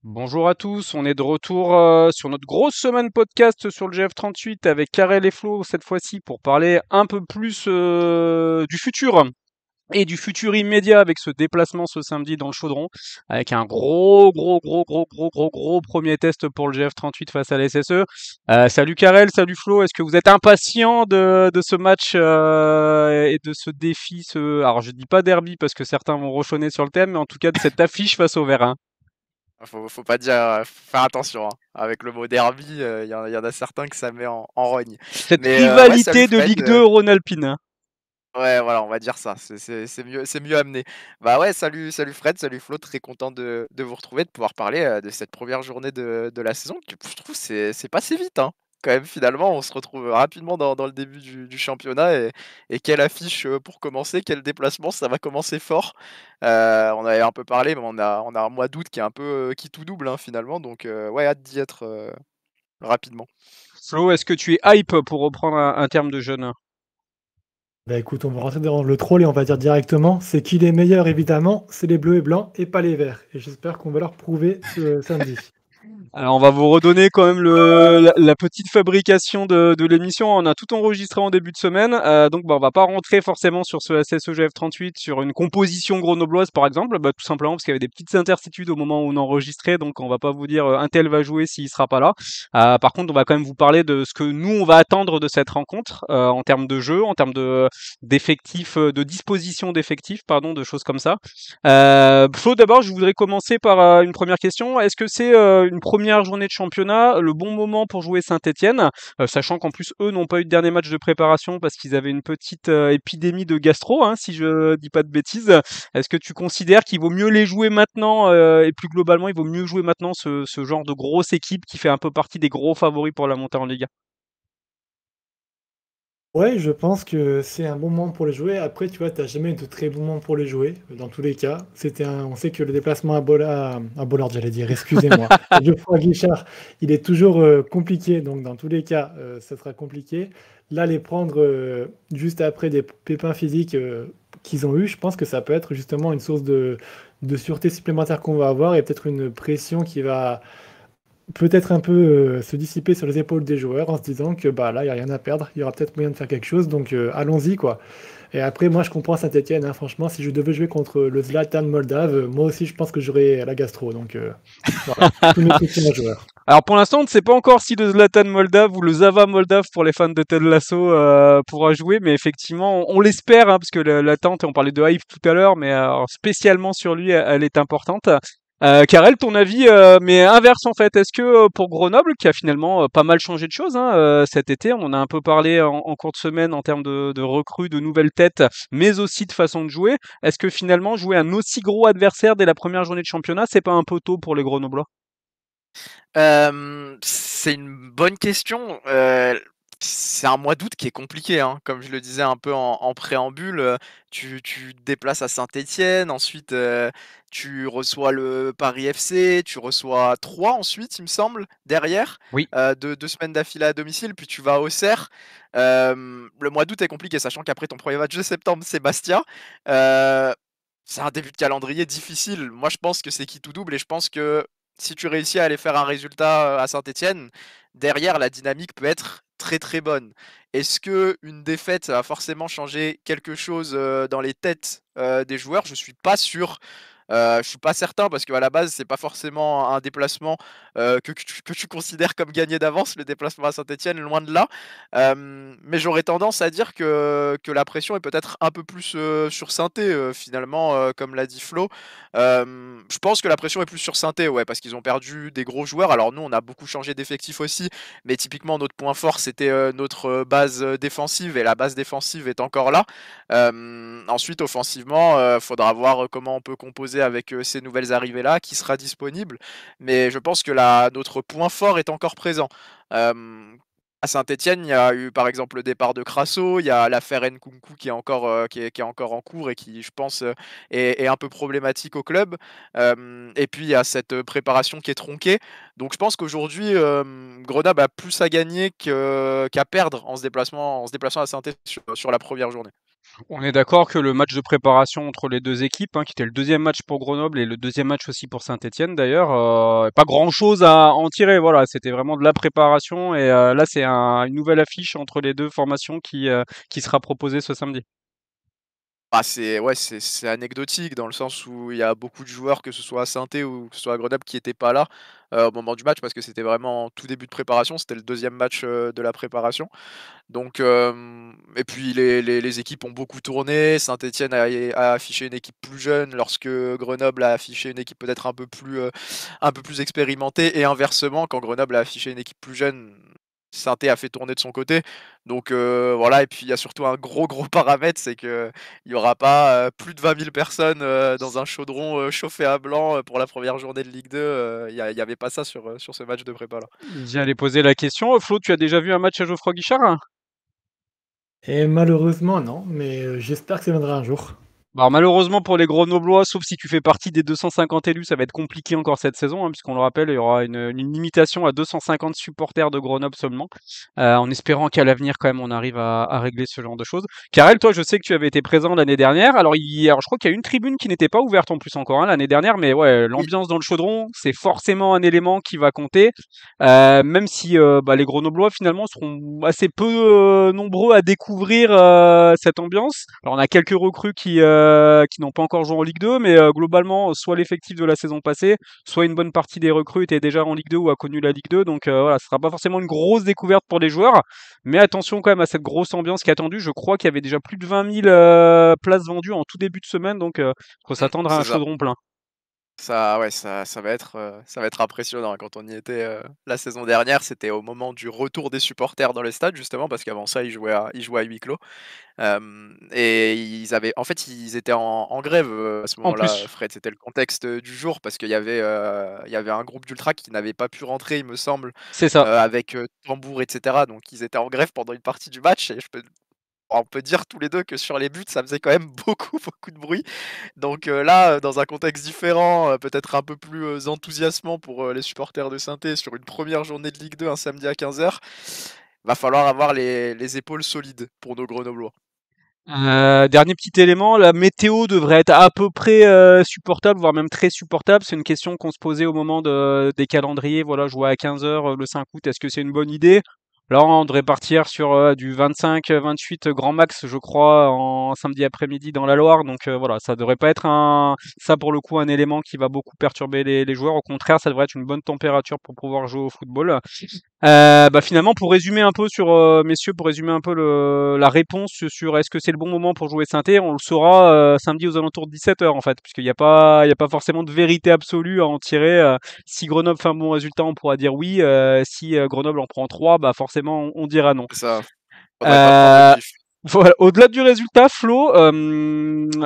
Bonjour à tous, on est de retour sur notre grosse semaine podcast sur le GF38 avec Karel et Flo cette fois-ci pour parler un peu plus du futur et du futur immédiat avec ce déplacement ce samedi dans le Chaudron avec un gros premier test pour le GF38 face à la SSE. Salut Karel, salut Flo, est-ce que vous êtes impatient de ce match et de ce défi, alors je dis pas derby parce que certains vont rochonner sur le thème, mais en tout cas de cette affiche face au Vert, hein. Faut pas dire, faut faire attention, hein. Avec le mot derby, y en a certains que ça met en rogne. Cette Mais ouais, salut rivalité de Fred. Ligue 2 Rhône-Alpine, hein. Ouais, voilà, on va dire ça. C'est mieux amené. Bah ouais, salut Fred, salut Flo, très content de vous retrouver, de pouvoir parler de cette première journée de la saison. Qui, je trouve, c'est passé vite, hein. Quand même, finalement, on se retrouve rapidement dans le début du championnat et quelle affiche pour commencer, quel déplacement, ça va commencer fort. On avait un peu parlé, mais on a un mois d'août qui est un peu qui tout double, hein, finalement. Donc ouais, hâte d'y être rapidement. Flo, est-ce que tu es hype pour reprendre un terme de jeune? Bah écoute, on va rentrer dans le troll et on va dire directement, c'est qui les meilleurs évidemment, c'est les bleus et blancs et pas les verts. Et j'espère qu'on va leur prouver ce samedi. Alors, on va vous redonner quand même la petite fabrication de l'émission. On a tout enregistré en début de semaine, donc bah, on va pas rentrer forcément sur ce SSEGF 38, sur une composition grenobloise par exemple, bah, tout simplement parce qu'il y avait des petites incertitudes au moment où on enregistrait, donc on va pas vous dire un tel va jouer s'il sera pas là. Par contre, on va quand même vous parler de ce que nous on va attendre de cette rencontre en termes de jeu, en termes d'effectifs, de disposition d'effectifs, pardon, de choses comme ça. Flo, d'abord, je voudrais commencer par une première question. Est-ce que c'est une première journée de championnat, le bon moment pour jouer Saint-Étienne, sachant qu'en plus eux n'ont pas eu de dernier match de préparation parce qu'ils avaient une petite épidémie de gastro, hein, si je dis pas de bêtises. Est-ce que tu considères qu'il vaut mieux les jouer maintenant et plus globalement, il vaut mieux jouer maintenant ce genre de grosse équipe qui fait un peu partie des gros favoris pour la montée en Ligue 1? Ouais, je pense que c'est un bon moment pour les jouer. Après, tu vois, t'as jamais de très bon moment pour les jouer, dans tous les cas. On sait que le déplacement à Bollard, j'allais dire, excusez-moi, à Geoffroy Guichard, il est toujours compliqué. Donc, dans tous les cas, ça sera compliqué. Là, les prendre juste après des pépins physiques qu'ils ont eu, je pense que ça peut être justement une source de sûreté supplémentaire qu'on va avoir et peut-être une pression qui va peut-être un peu se dissiper sur les épaules des joueurs en se disant que bah là, il n'y a rien à perdre, il y aura peut-être moyen de faire quelque chose, donc allons-y quoi. Et après, moi je comprends Saint-Etienne, hein, franchement, si je devais jouer contre le Zlatan Moldave, moi aussi je pense que j'aurais la gastro, donc voilà, tous mes soutiens aux joueurs. Alors pour l'instant, on ne sait pas encore si le Zlatan Moldave ou le Zava Moldave pour les fans de Ted Lasso pourra jouer, mais effectivement, on l'espère, hein, parce que l'attente, on parlait de hype tout à l'heure, mais alors, spécialement sur lui, elle est importante. Karel, ton avis, mais inverse en fait. Est-ce que pour Grenoble, qui a finalement pas mal changé de choses hein, cet été, on en a un peu parlé en cours de semaine en termes de recrues, de nouvelles têtes, mais aussi de façon de jouer, est-ce que finalement jouer un aussi gros adversaire dès la première journée de championnat, c'est pas un peu tôt pour les Grenoblois? C'est une bonne question. C'est un mois d'août qui est compliqué, hein. Comme je le disais un peu en préambule, tu te déplaces à Saint-Étienne, ensuite, tu reçois le Paris FC, tu reçois Troyes ensuite, il me semble, derrière, Oui. 2 semaines d'affilée à domicile, puis tu vas à Auxerre. Le mois d'août est compliqué, sachant qu'après ton premier match de septembre, c'est Bastia. Heu, c'est un début de calendrier difficile. Moi, je pense que c'est qui tout double et je pense que si tu réussis à aller faire un résultat à Saint-Étienne, derrière la dynamique peut être très très bonne. Est-ce que une défaite ça va forcément changer quelque chose dans les têtes des joueurs? Je suis pas sûr. Je suis pas certain parce qu'à la base c'est pas forcément un déplacement que tu considères comme gagné d'avance, le déplacement à Saint-Étienne, loin de là. Mais j'aurais tendance à dire que la pression est peut-être un peu plus sur Saint-Étienne finalement, comme l'a dit Flo. Je pense que la pression est plus sur Saint-Étienne, ouais, parce qu'ils ont perdu des gros joueurs. Alors nous, on a beaucoup changé d'effectif aussi, mais typiquement notre point fort, c'était notre base défensive, et la base défensive est encore là. Ensuite, offensivement, faudra voir comment on peut composer avec ces nouvelles arrivées-là, qui sera disponible. Mais je pense que notre point fort est encore présent. Euh, à Saint-Etienne, il y a eu par exemple le départ de Crasso, il y a l'affaire Nkunku qui est encore, qui est encore en cours et qui, je pense, est un peu problématique au club. Et puis il y a cette préparation qui est tronquée. Donc je pense qu'aujourd'hui, Grenoble a plus à gagner qu'à perdre en se déplaçant à Saint-Etienne sur la première journée. On est d'accord que le match de préparation entre les deux équipes, qui était le deuxième match pour Grenoble et le deuxième match aussi pour Saint-Étienne d'ailleurs, pas grand-chose à en tirer. Voilà, c'était vraiment de la préparation et là c'est une nouvelle affiche entre les deux formations qui sera proposée ce samedi. Bah, c'est anecdotique dans le sens où il y a beaucoup de joueurs, que ce soit à Saint-Étienne ou que ce soit à Grenoble, qui étaient pas là, au moment du match parce que c'était vraiment en tout début de préparation. C'était le deuxième match, de la préparation. Donc et puis les équipes ont beaucoup tourné. Saint-Étienne a affiché une équipe plus jeune lorsque Grenoble a affiché une équipe peut-être un peu plus expérimentée et inversement quand Grenoble a affiché une équipe plus jeune, Saint-Étienne a fait tourner de son côté. Donc voilà et puis il y a surtout un gros paramètre, c'est qu'il y aura pas, plus de 20 000 personnes, dans un chaudron, chauffé à blanc, pour la première journée de Ligue 2, il y avait pas ça sur ce match de prépa là. J'allais poser la question. Flo, tu as déjà vu un match à Geoffroy Guichard? Et malheureusement, non, mais j'espère que ça viendra un jour. Bah, alors malheureusement pour les Grenoblois, sauf si tu fais partie des 250 élus, ça va être compliqué encore cette saison, puisqu'on le rappelle, il y aura une limitation à 250 supporters de Grenoble seulement, en espérant qu'à l'avenir quand même on arrive à régler ce genre de choses. Karel, toi je sais que tu avais été présent l'année dernière, alors je crois qu'il y a une tribune qui n'était pas ouverte en plus encore l'année dernière, mais ouais, Oui, l'ambiance dans le chaudron, c'est forcément un élément qui va compter, même si les Grenoblois finalement seront assez peu nombreux à découvrir cette ambiance. Alors on a quelques recrues qui n'ont pas encore joué en Ligue 2, mais globalement, soit l'effectif de la saison passée, soit une bonne partie des recrues étaient déjà en Ligue 2 ou a connu la Ligue 2. Donc voilà, ce sera pas forcément une grosse découverte pour les joueurs, mais attention quand même à cette grosse ambiance qui est attendue. Je crois qu'il y avait déjà plus de 20 000 places vendues en tout début de semaine, donc faut s'attendre à un c'est ça. chaudron plein. Ça ouais, ça va être impressionnant. Quand on y était, la saison dernière, c'était au moment du retour des supporters dans les stades justement parce qu'avant ça, ils jouaient à huis clos. Et ils étaient en grève, à ce En moment-là, plus, Fred. C'était le contexte, du jour parce qu'il y avait un groupe d'ultras qui n'avait pas pu rentrer, il me semble, c'est ça. avec, tambour et cetera. Donc ils étaient en grève pendant une partie du match et on peut dire tous les 2 que sur les buts, ça faisait quand même beaucoup de bruit. Donc là, dans un contexte différent, peut-être un peu plus, enthousiasmant pour, les supporters de Saint-Étienne sur une première journée de Ligue 2 un samedi à 15 h, va falloir avoir les épaules solides pour nos Grenoblois. Dernier petit élément, la météo devrait être à peu près supportable, voire même très supportable. C'est une question qu'on se posait au moment des calendriers. Voilà, jouer à 15 heures le 5 août, est-ce que c'est une bonne idée? Là, on devrait partir sur du 25-28 grand max, je crois, en samedi après-midi dans la Loire. Donc voilà, ça devrait pas être ça pour le coup, un élément qui va beaucoup perturber les joueurs. Au contraire, ça devrait être une bonne température pour pouvoir jouer au football. Finalement, pour résumer un peu messieurs, pour résumer un peu la réponse sur est-ce que c'est le bon moment pour jouer Saint-Étienne, on le saura samedi aux alentours de 17 h en fait, puisqu'il y a pas forcément de vérité absolue à en tirer. Si Grenoble fait un bon résultat, on pourra dire oui. Si Grenoble en prend 3, bah forcément on dira non. C'est ça, faudrait pas prendre de Euh, pif. voilà, au-delà du résultat, Flo,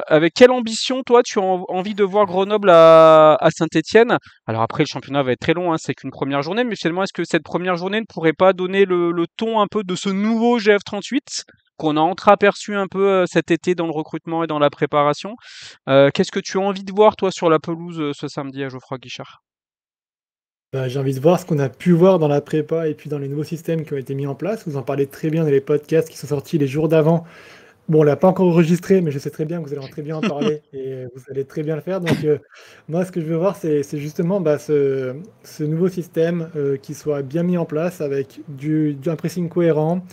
avec quelle ambition, toi, tu as envie de voir Grenoble à Saint-Étienne? Alors après, le championnat va être très long, c'est qu'une première journée, mais finalement, est-ce que cette première journée ne pourrait pas donner le ton un peu de ce nouveau GF38 qu'on a entreaperçu un peu cet été dans le recrutement et dans la préparation? Qu'est-ce que tu as envie de voir, toi, sur la pelouse ce samedi à Geoffroy Guichard? Bah, j'ai envie de voir ce qu'on a pu voir dans la prépa et puis dans les nouveaux systèmes qui ont été mis en place. Vous en parlez très bien dans les podcasts qui sont sortis les jours d'avant. Bon, on l'a pas encore enregistré, mais je sais très bien que vous allez très bien en parler et vous allez très bien le faire. Donc, moi, ce que je veux voir, c'est justement bah, ce nouveau système qui soit bien mis en place avec un pressing cohérent,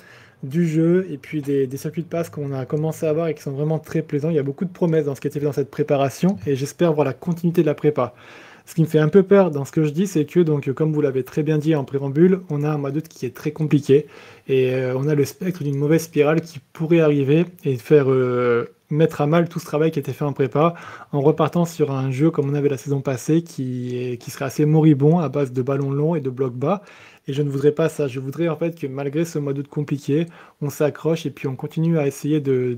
du jeu et puis des circuits de passe qu'on a commencé à voir et qui sont vraiment très plaisants. Il y a beaucoup de promesses dans ce qui a été fait dans cette préparation et j'espère voir la continuité de la prépa. Ce qui me fait un peu peur dans ce que je dis, c'est que, donc, comme vous l'avez très bien dit en préambule, on a un mois d'août qui est très compliqué et on a le spectre d'une mauvaise spirale qui pourrait arriver et faire mettre à mal tout ce travail qui a été fait en prépa en repartant sur un jeu comme on avait la saison passée qui serait assez moribond à base de ballons longs et de blocs bas. Et je ne voudrais pas ça. Je voudrais en fait que malgré ce mois d'août compliqué, on s'accroche et puis on continue à essayer de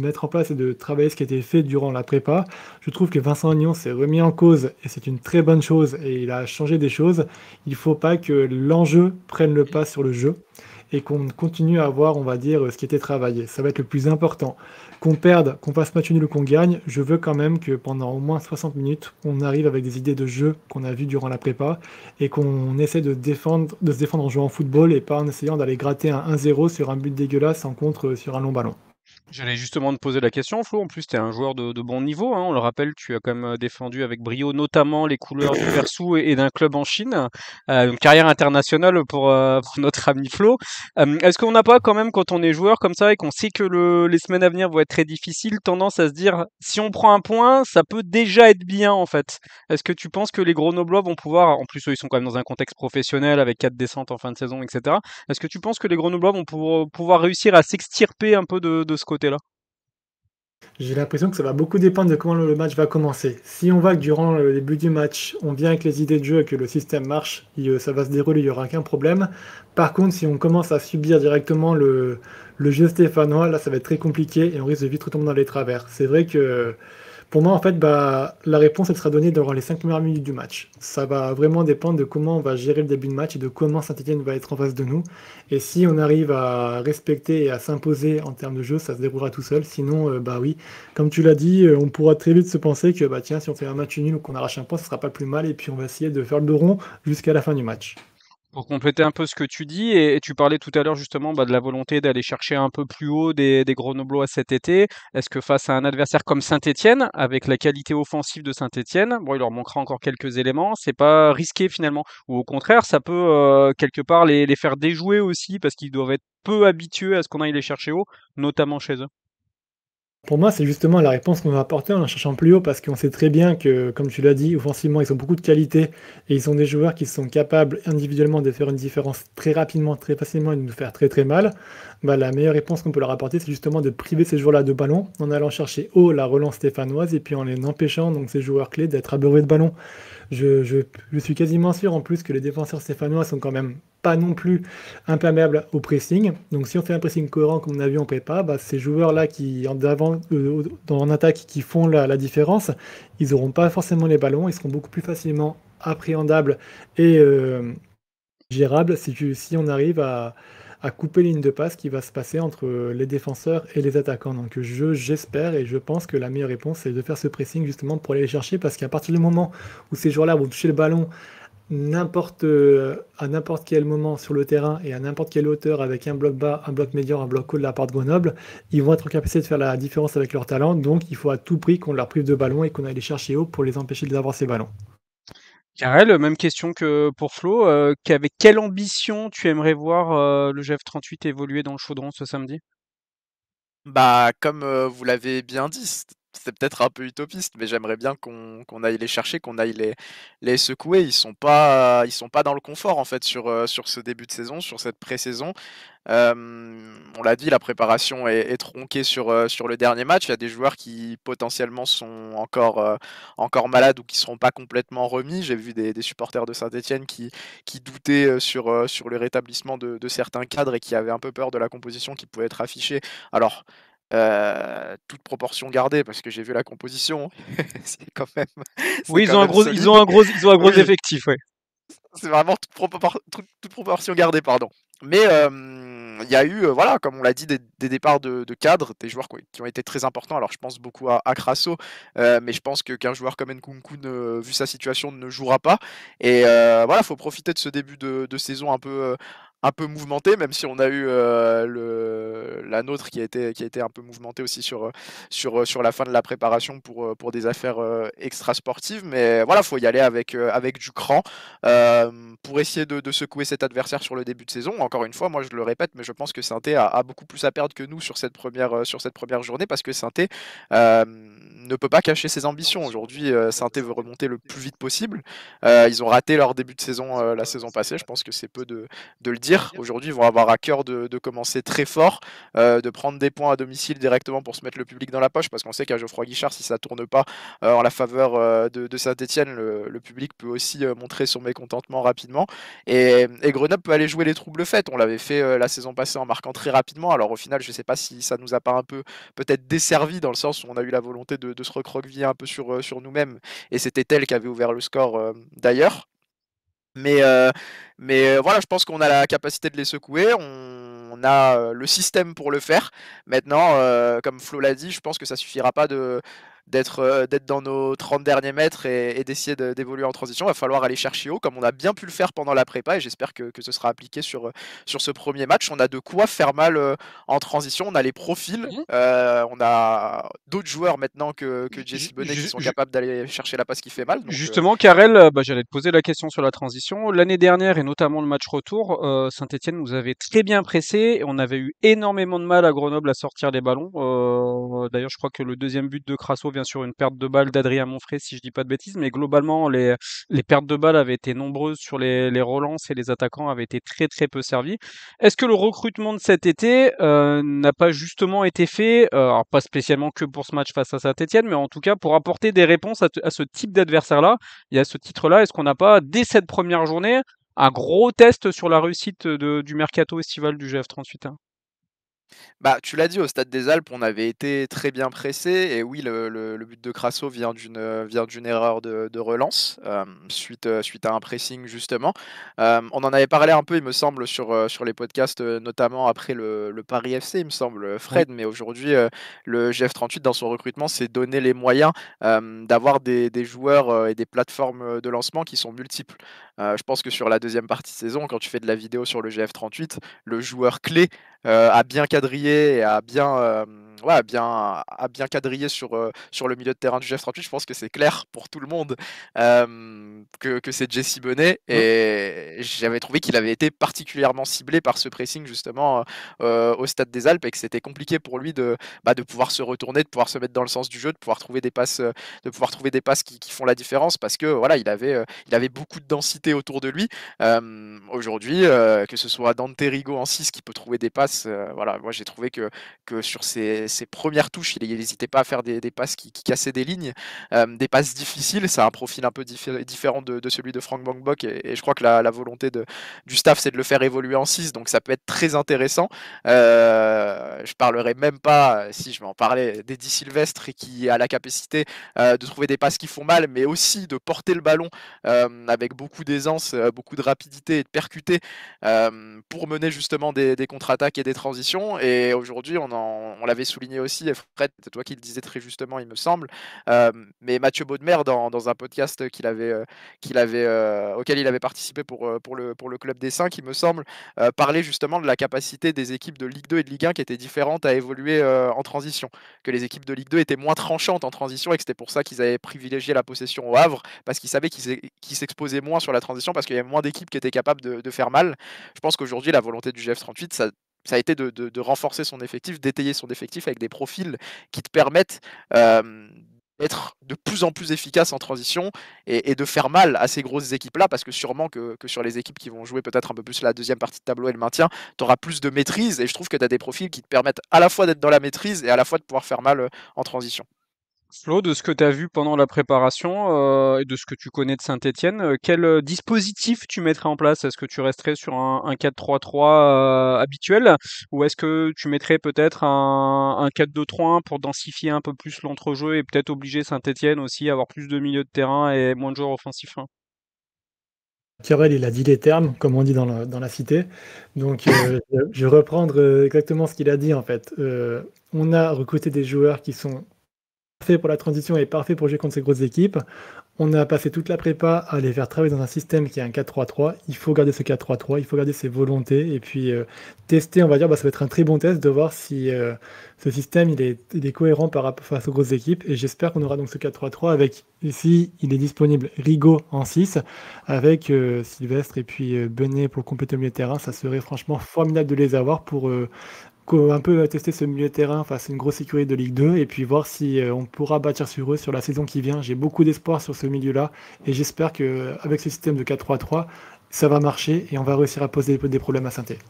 mettre en place et de travailler ce qui a été fait durant la prépa. Je trouve que Vincent Agnon s'est remis en cause et c'est une très bonne chose et il a changé des choses. Il ne faut pas que l'enjeu prenne le pas sur le jeu et qu'on continue à voir, on va dire, ce qui était travaillé. Ça va être le plus important. Qu'on perde, qu'on fasse match nul ou qu'on gagne, je veux quand même que pendant au moins 60 minutes, on arrive avec des idées de jeu qu'on a vues durant la prépa et qu'on essaie de se défendre en jouant au football et pas en essayant d'aller gratter un 1-0 sur un but dégueulasse en contre sur un long ballon. J'allais justement te poser la question, Flo. En plus, tu es un joueur de bon niveau, hein. On le rappelle, tu as quand même défendu avec brio, notamment les couleurs du Versoux et d'un club en Chine. Une carrière internationale pour notre ami Flo. Est-ce qu'on n'a pas quand même, quand on est joueur comme ça et qu'on sait que les semaines à venir vont être très difficiles, tendance à se dire, si on prend un point, ça peut déjà être bien en fait. Est-ce que tu penses que les Grenoblois vont pouvoir, en plus eux, ils sont quand même dans un contexte professionnel avec 4 descentes en fin de saison, etc. Est-ce que tu penses que les Grenoblois vont pouvoir réussir à s'extirper un peu de ce côté-là? J'ai l'impression que ça va beaucoup dépendre de comment le match va commencer. Si on voit que durant le début du match, on vient avec les idées de jeu et que le système marche, ça va se dérouler, il n'y aura aucun problème. Par contre, si on commence à subir directement le jeu stéphanois, là, ça va être très compliqué et on risque de vite retomber dans les travers. C'est vrai que pour moi, en fait, bah, la réponse, elle sera donnée durant les 5 premières minutes du match. Ça va vraiment dépendre de comment on va gérer le début de match et de comment Saint-Etienne va être en face de nous. Et si on arrive à respecter et à s'imposer en termes de jeu, ça se déroulera tout seul. Sinon, bah oui, comme tu l'as dit, on pourra très vite se penser que bah tiens, si on fait un match nul ou qu'on arrache un point, ça sera pas plus mal. Et puis on va essayer de faire le dos rond jusqu'à la fin du match. Pour compléter un peu ce que tu dis, et tu parlais tout à l'heure justement de la volonté d'aller chercher un peu plus haut des Grenoblois cet été. Est-ce que face à un adversaire comme Saint-Étienne, avec la qualité offensive de Saint-Étienne, bon, il leur manquera encore quelques éléments, c'est pas risqué finalement? Ou au contraire, ça peut quelque part les faire déjouer aussi, parce qu'ils doivent être peu habitués à ce qu'on aille les chercher haut, notamment chez eux. Pour moi, c'est justement la réponse qu'on va apporter en cherchant plus haut parce qu'on sait très bien que, comme tu l'as dit, offensivement, ils ont beaucoup de qualité et ils sont des joueurs qui sont capables individuellement de faire une différence très rapidement, très facilement et de nous faire très très mal. Bah, la meilleure réponse qu'on peut leur apporter, c'est justement de priver ces joueurs-là de ballon en allant chercher haut la relance stéphanoise et puis en les empêchant, donc ces joueurs clés, d'être abreuvés de ballon. Je suis quasiment sûr en plus que les défenseurs stéphanois sont quand même pas non plus imperméables au pressing. Donc si on fait un pressing cohérent comme on a vu en prépa, bah, ces joueurs-là qui en attaque qui font la différence, ils n'auront pas forcément les ballons, ils seront beaucoup plus facilement appréhendables et gérables si on arrive à couper les lignes de passe qui va se passer entre les défenseurs et les attaquants. Donc j'espère et je pense que la meilleure réponse c'est de faire ce pressing justement pour aller les chercher parce qu'à partir du moment où ces joueurs-là vont toucher le ballon à n'importe quel moment sur le terrain et à n'importe quelle hauteur avec un bloc bas, un bloc médian, un bloc haut de la part de Grenoble, ils vont être en capacité de faire la différence avec leur talent. Donc il faut à tout prix qu'on leur prive de ballon et qu'on aille les chercher haut pour les empêcher d'avoir ces ballons. Karel, même question que pour Flo. Avec quelle ambition tu aimerais voir le GF38 évoluer dans le chaudron ce samedi? Bah, comme, vous l'avez bien dit, c'est peut-être un peu utopiste, mais j'aimerais bien qu'on aille les chercher, qu'on aille les secouer. Ils sont pas dans le confort, en fait, sur ce début de saison, sur cette pré-saison. On l'a dit, la préparation est tronquée sur le dernier match. Il y a des joueurs qui potentiellement sont encore malades ou qui seront pas complètement remis. J'ai vu des supporters de Saint-Étienne qui doutaient, sur le rétablissement de certains cadres et qui avaient un peu peur de la composition qui pouvait être affichée. Alors, toute proportion gardée, parce que j'ai vu la composition, c'est quand même c'est Oui, quand même solide. ils ont un gros Oui. effectif, ouais. C'est vraiment toute proportion gardée, pardon. Mais il y a eu, voilà, comme on l'a dit, des départs de cadres, des joueurs qui ont été très importants. Alors je pense beaucoup à Crasso, mais je pense qu'un joueur comme Nkunku, vu sa situation, ne jouera pas. Et voilà, faut profiter de ce début de saison un peu mouvementé, même si on a eu la nôtre qui a été un peu mouvementée aussi sur la fin de la préparation pour des affaires extra-sportives. Mais voilà, faut y aller avec du cran pour essayer de secouer cet adversaire sur le début de saison. Encore une fois, moi je le répète, mais je pense que Saint-Étienne a beaucoup plus à perdre que nous sur cette première journée parce que Saint-Étienne ne peut pas cacher ses ambitions. Aujourd'hui, Saint-Étienne veut remonter le plus vite possible. Ils ont raté leur début de saison la saison passée, je pense que c'est peu de le dire. Aujourd'hui, ils vont avoir à cœur de commencer très fort, de prendre des points à domicile directement pour se mettre le public dans la poche parce qu'on sait qu'à Geoffroy Guichard, si ça tourne pas en la faveur de Saint-Étienne, le public peut aussi montrer son mécontentement rapidement. Et Grenoble peut aller jouer les troubles faites. On l'avait fait la saison passée en marquant très rapidement. Alors au final, je ne sais pas si ça nous a pas un peu peut-être desservi dans le sens où on a eu la volonté de se recroqueviller un peu sur nous-mêmes. Et c'était elle qui avait ouvert le score d'ailleurs. Mais voilà, je pense qu'on a la capacité de les secouer, on a le système pour le faire. Maintenant, comme Flo l'a dit, je pense que ça suffira pas d'être dans nos 30 derniers mètres et d'essayer d'évoluer en transition. Il va falloir aller chercher haut, comme on a bien pu le faire pendant la prépa, et j'espère que ce sera appliqué sur ce premier match. On a de quoi faire mal en transition, on a les profils, Mhm. on a d'autres joueurs maintenant que Jesse Ju- Bonnet qui ju- sont ju- capables d'aller chercher la passe qui fait mal. Donc, Justement, Karel, j'allais te poser la question sur la transition. L'année dernière, et notamment le match retour, Saint-Etienne nous avait très bien pressé et on avait eu énormément de mal à Grenoble à sortir les ballons. D'ailleurs, je crois que le deuxième but de Crasso vient sur une perte de balle d'Adrien Monfray, si je dis pas de bêtises, mais globalement, les pertes de balles avaient été nombreuses sur les relances et les attaquants avaient été très très peu servis. Est-ce que le recrutement de cet été n'a pas justement été fait, alors pas spécialement que pour ce match face à Saint-Etienne, mais en tout cas pour apporter des réponses à ce type d'adversaire-là et à ce titre-là? Est-ce qu'on n'a pas, dès cette première journée, un gros test sur la réussite du mercato estival du GF38? bah, tu l'as dit, au Stade des Alpes, on avait été très bien pressé et oui, le but de Crasso vient d'une erreur de relance, suite à un pressing justement. On en avait parlé un peu, il me semble, sur les podcasts, notamment après le Paris FC, il me semble, Oui. Fred. Mais aujourd'hui, le GF38 dans son recrutement s'est donné les moyens, d'avoir des joueurs, et des plateformes, de lancement qui sont multiples. Je pense que sur la deuxième partie de saison, quand tu fais de la vidéo sur le GF38, le joueur clé a bien quadrillé et ouais, a bien quadrillé sur le milieu de terrain du GF38. Je pense que c'est clair pour tout le monde, que c'est Jesse Bonnet, Mm. et j'avais trouvé qu'il avait été particulièrement ciblé par ce pressing justement, au Stade des Alpes, et que c'était compliqué pour lui de pouvoir se retourner, de pouvoir se mettre dans le sens du jeu, de pouvoir trouver des passes, qui font la différence, parce que voilà, il avait beaucoup de densité autour de lui. Aujourd'hui, que ce soit Dante Rigo en 6 qui peut trouver des passes, voilà, moi j'ai trouvé que sur ses premières touches, il n'hésitait pas à faire des passes qui cassaient des lignes, des passes difficiles. C'est un profil un peu différent de celui de Frank Bangbok, et je crois que la volonté du staff, c'est de le faire évoluer en 6, donc ça peut être très intéressant. Je parlerai même pas, si je vais en parler, d'Eddie Sylvestre, et qui a la capacité de trouver des passes qui font mal, mais aussi de porter le ballon avec beaucoup d'aisance, beaucoup de rapidité et de percuter, pour mener justement des contre-attaques et des transitions. Et aujourd'hui, on l'avait souligné aussi, et Fred, c'est toi qui le disais très justement, il me semble, mais Mathieu Baudemer, dans un podcast auquel il avait participé pour le Club des 5, il me semble, parlait justement de la capacité des équipes de Ligue 2 et de Ligue 1 qui étaient différentes à évoluer en transition, que les équipes de Ligue 2 étaient moins tranchantes en transition, et que c'était pour ça qu'ils avaient privilégié la possession au Havre, parce qu'ils savaient qu'ils s'exposaient moins sur la transition, parce qu'il y avait moins d'équipes qui étaient capables de faire mal. Je pense qu'aujourd'hui, la volonté du GF38, ça a été de renforcer son effectif, d'étayer son effectif avec des profils qui te permettent d'être de plus en plus efficace en transition, et de faire mal à ces grosses équipes-là, parce que sûrement que sur les équipes qui vont jouer peut-être un peu plus la deuxième partie de tableau et le maintien, tu auras plus de maîtrise, et je trouve que tu as des profils qui te permettent à la fois d'être dans la maîtrise et à la fois de pouvoir faire mal en transition. Flo, de ce que tu as vu pendant la préparation et de ce que tu connais de Saint-Etienne, quel dispositif tu mettrais en place? Est-ce que tu resterais sur un 4-3-3 habituel ou est-ce que tu mettrais peut-être un 4-2-3-1 pour densifier un peu plus l'entrejeu et peut-être obliger Saint-Etienne aussi à avoir plus de milieu de terrain et moins de joueurs offensifs, hein? Kirel, il a dit les termes, comme on dit dans la cité. Donc, je vais reprendre exactement ce qu'il a dit en fait. On a recruté des joueurs qui sont parfaits pour la transition et parfaits pour jouer contre ces grosses équipes. On a passé toute la prépa à les faire travailler dans un système qui est un 4-3-3. Il faut garder ce 4-3-3, il faut garder ses volontés et puis tester, on va dire, ça va être un très bon test de voir si ce système il est cohérent par rapport face aux grosses équipes. Et j'espère qu'on aura donc ce 4-3-3 avec, ici, il est disponible Rigaud en 6, avec Sylvestre et puis Benet pour compléter le milieu de terrain. Ça serait franchement formidable de les avoir pour un peu tester ce milieu de terrain face à une grosse sécurité de Ligue 2 et puis voir si on pourra bâtir sur eux sur la saison qui vient. J'ai beaucoup d'espoir sur ce milieu-là et j'espère qu'avec ce système de 4-3-3, ça va marcher et on va réussir à poser des problèmes à Saint-Étienne.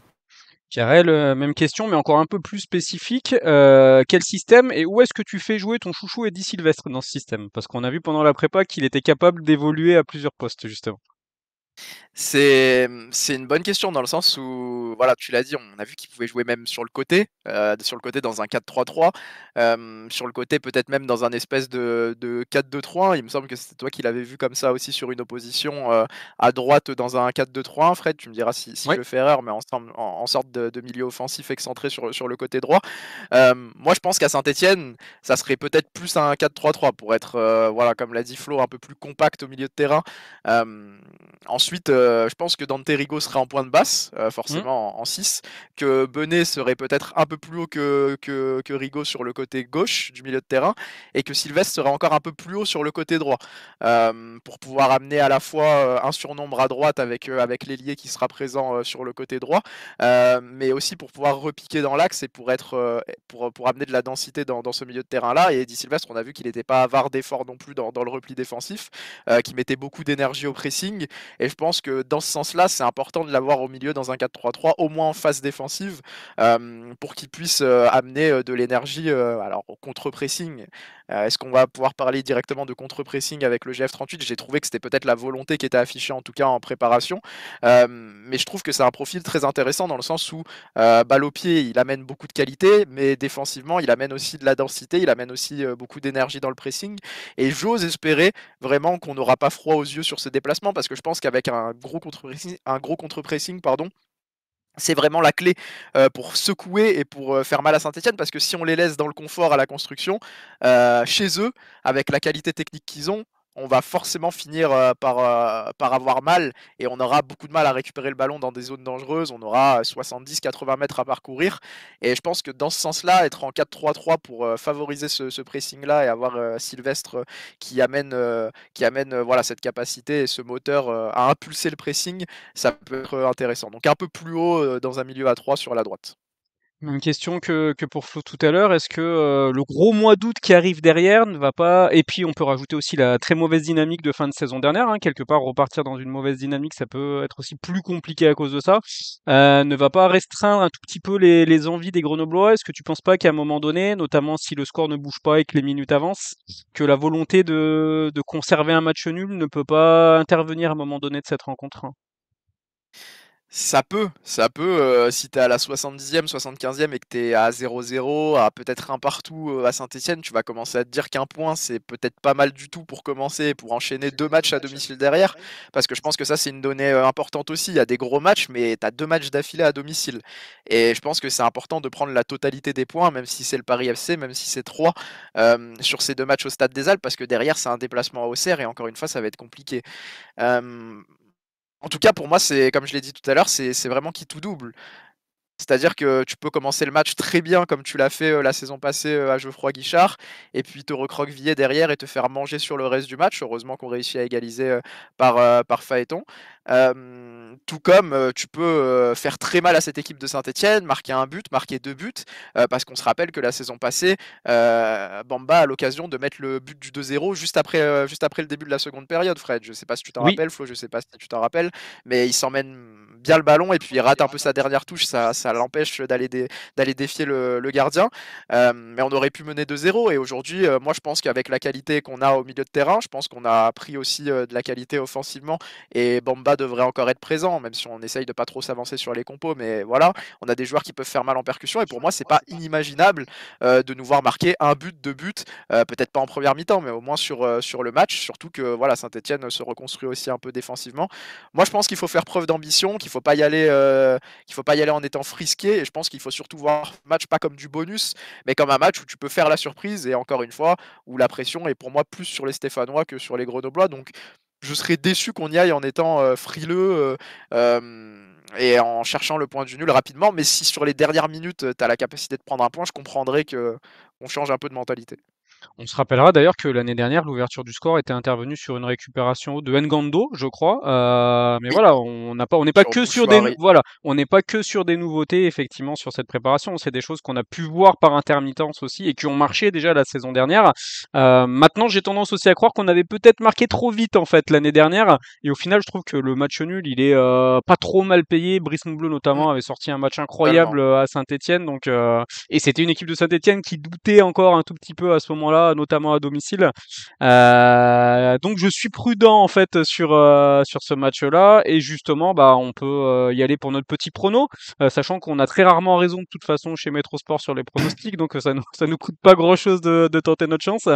Karel, même question, mais encore un peu plus spécifique. Quel système et où est-ce que tu fais jouer ton chouchou Eddie Sylvestre dans ce système? Parce qu'on a vu pendant la prépa qu'il était capable d'évoluer à plusieurs postes, justement. C'est une bonne question dans le sens où, voilà, tu l'as dit, on a vu qu'il pouvait jouer même sur le côté dans un 4-3-3, sur le côté peut-être même dans un espèce de 4-2-3-1. Il me semble que c'était toi qui l'avais vu comme ça aussi sur une opposition, à droite dans un 4-2-3-1. Fred, tu me diras si Oui. je fais erreur, mais en sorte de milieu offensif excentré sur le côté droit. Moi je pense qu'à Saint-Étienne, ça serait peut-être plus un 4-3-3 pour être, voilà, comme l'a dit Flo, un peu plus compact au milieu de terrain. Ensuite, je pense que Dante Rigo serait en pointe basse, Mmh. forcément en 6, que Benet serait peut-être un peu plus haut que Rigo sur le côté gauche du milieu de terrain, et que Sylvestre serait encore un peu plus haut sur le côté droit, pour pouvoir amener à la fois un surnombre à droite avec l'ailier qui sera présent sur le côté droit, mais aussi pour pouvoir repiquer dans l'axe et pour amener de la densité dans ce milieu de terrain-là. Et Eddie Sylvestre, on a vu qu'il n'était pas avare d'efforts non plus dans le repli défensif, qui mettait beaucoup d'énergie au pressing. Et je pense que dans ce sens-là, c'est important de l'avoir au milieu dans un 4-3-3, au moins en phase défensive, pour qu'il puisse amener de l'énergie alors au contre-pressing. Est-ce qu'on va pouvoir parler directement de contre-pressing avec le GF38? J'ai trouvé que c'était peut-être la volonté qui était affichée en tout cas en préparation. Mais je trouve que c'est un profil très intéressant dans le sens où balle au pied, il amène beaucoup de qualité, mais défensivement, il amène aussi de la densité, il amène aussi beaucoup d'énergie dans le pressing. Et j'ose espérer vraiment qu'on n'aura pas froid aux yeux sur ce déplacement, parce que je pense qu'avec un gros contre-pressing, pardon, c'est vraiment la clé pour secouer et pour faire mal à Saint-Etienne, parce que si on les laisse dans le confort à la construction, chez eux, avec la qualité technique qu'ils ont, on va forcément finir par avoir mal, et on aura beaucoup de mal à récupérer le ballon dans des zones dangereuses. On aura 70-80 mètres à parcourir, et je pense que dans ce sens-là, être en 4-3-3 pour favoriser ce pressing-là et avoir Sylvestre qui amène voilà, cette capacité et ce moteur à impulser le pressing, ça peut être intéressant. Donc un peu plus haut dans un milieu à 3 sur la droite. Même question que pour Flo tout à l'heure. Est-ce que le gros mois d'août qui arrive derrière ne va pas... Et puis on peut rajouter aussi la très mauvaise dynamique de fin de saison dernière, hein, quelque part repartir dans une mauvaise dynamique, ça peut être aussi plus compliqué à cause de ça. Ne va pas restreindre un tout petit peu les envies des Grenoblois? Est-ce que tu penses pas qu'à un moment donné, notamment si le score ne bouge pas et que les minutes avancent, que la volonté de conserver un match nul ne peut pas intervenir à un moment donné de cette rencontre, hein? Si tu es à la 70e, 75e et que tu es à 0-0, à peut-être un partout à Saint-Etienne, tu vas commencer à te dire qu'un point, c'est peut-être pas mal du tout pour commencer, pour enchaîner 2 matchs à domicile derrière, parce que je pense que ça, c'est une donnée importante aussi. Il y a des gros matchs, mais tu as 2 matchs d'affilée à domicile. Et je pense que c'est important de prendre la totalité des points, même si c'est le Paris FC, même si c'est 3, sur ces 2 matchs au Stade des Alpes, parce que derrière, c'est un déplacement à Auxerre, et encore une fois, ça va être compliqué. Euh, En tout cas, pour moi, c'est comme je l'ai dit tout à l'heure, c'est vraiment qui tout double. C'est-à-dire que tu peux commencer le match très bien comme tu l'as fait la saison passée à Geoffroy-Guichard, et puis te recroqueviller derrière et te faire manger sur le reste du match. Heureusement qu'on réussit à égaliser par Phaéton. Tout comme tu peux faire très mal à cette équipe de Saint-Etienne, marquer un but, marquer 2 buts, parce qu'on se rappelle que la saison passée, Bamba a l'occasion de mettre le but du 2-0 juste après le début de la seconde période, Fred. Je sais pas si tu t'en Oui. rappelles, Flo, je sais pas si tu t'en rappelles, mais il s'emmène bien le ballon et puis il rate un peu sa dernière touche, ça l'empêche d'aller défier le gardien. Mais on aurait pu mener 2-0, et aujourd'hui, moi je pense qu'avec la qualité qu'on a au milieu de terrain, je pense qu'on a pris aussi de la qualité offensivement, et Bamba devrait encore être présent, même si on essaye de pas trop s'avancer sur les compos, mais voilà, on a des joueurs qui peuvent faire mal en percussion, et pour moi c'est pas inimaginable de nous voir marquer un but, 2 buts, peut-être pas en première mi-temps, mais au moins sur le match, surtout que voilà, Saint-Etienne se reconstruit aussi un peu défensivement. Moi, je pense qu'il faut faire preuve d'ambition, qu'il faut pas y aller en étant frisqué, et je pense qu'il faut surtout voir le match pas comme du bonus, mais comme un match où tu peux faire la surprise, et encore une fois, où la pression est pour moi plus sur les Stéphanois que sur les Grenoblois. Donc, je serais déçu qu'on y aille en étant frileux et en cherchant le point du nul rapidement. Mais si sur les dernières minutes, tu as la capacité de prendre un point, je comprendrais qu'on change un peu de mentalité. On se rappellera d'ailleurs que l'année dernière, l'ouverture du score était intervenue sur une récupération de Ngando, je crois. Mais Oui, voilà, on n'est pas sur que sur des, Bouchouari. voilà, on n'est pas que sur des nouveautés effectivement sur cette préparation. C'est des choses qu'on a pu voir par intermittence aussi et qui ont marché déjà la saison dernière. Maintenant, j'ai tendance aussi à croire qu'on avait peut-être marqué trop vite en fait l'année dernière. Et au final, je trouve que le match nul, il est pas trop mal payé. Brice Bleu Mm, notamment avait sorti un match totalement. incroyable à Saint-Étienne, donc et c'était une équipe de Saint-Étienne qui doutait encore un tout petit peu à ce moment moment-là, notamment à domicile. Donc je suis prudent en fait sur ce match-là et justement on peut y aller pour notre petit prono, sachant qu'on a très rarement raison de toute façon chez Metrosport sur les pronostics, donc ça nous coûte pas grand-chose de tenter notre chance.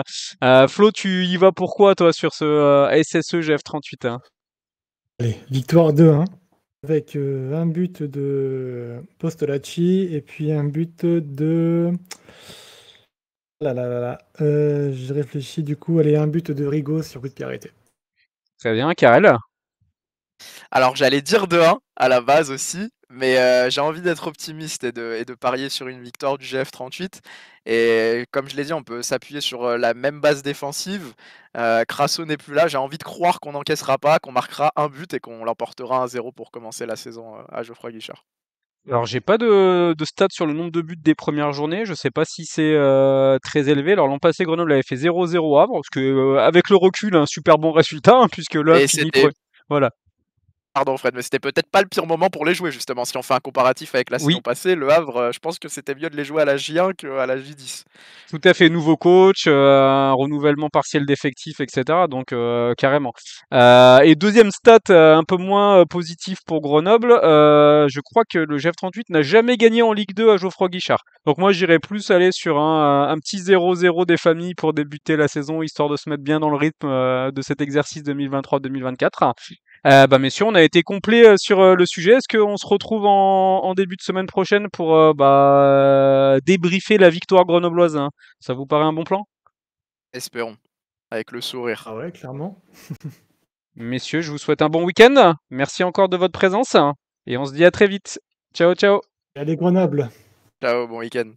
Flo, tu y vas pourquoi toi sur ce SSE GF38 hein? Allez, victoire 2-1 avec un but de Postolacci et puis un but de... je réfléchis du coup, allez, un but de Rigaud sur coup de pied arrêté. Très bien, Karel. Alors j'allais dire 2-1 à la base aussi, mais j'ai envie d'être optimiste et de parier sur une victoire du GF38. Et comme je l'ai dit, on peut s'appuyer sur la même base défensive. Crasso n'est plus là, j'ai envie de croire qu'on n'encaissera pas, qu'on marquera un but et qu'on l'emportera 1-0 pour commencer la saison à Geoffroy Guichard. Alors j'ai pas de stats sur le nombre de buts des premières journées, je sais pas si c'est très élevé. Alors l'an passé Grenoble avait fait 0-0 Havre, parce que avec le recul un super bon résultat, hein, puisque là Et finit c'était, voilà. pardon Fred, mais c'était peut-être pas le pire moment pour les jouer justement. Si on fait un comparatif avec la Oui, saison passée, le Havre, je pense que c'était mieux de les jouer à la J1 qu'à la J10. tout à fait, nouveau coach, un renouvellement partiel d'effectifs, etc. Donc carrément. Et deuxième stat un peu moins positif pour Grenoble, je crois que le GF38 n'a jamais gagné en Ligue 2 à Geoffroy Guichard. Donc moi j'irais plus aller sur un petit 0-0 des familles pour débuter la saison, histoire de se mettre bien dans le rythme de cet exercice 2023-2024. Messieurs, on a été complet sur le sujet. Est-ce qu'on se retrouve en début de semaine prochaine pour débriefer la victoire grenobloise hein? Ça vous paraît un bon plan? Espérons, avec le sourire. Ah ouais, clairement. Messieurs, je vous souhaite un bon week-end. Merci encore de votre présence et on se dit à très vite. Ciao, ciao. Allez, Grenoble. Ciao, bon week-end.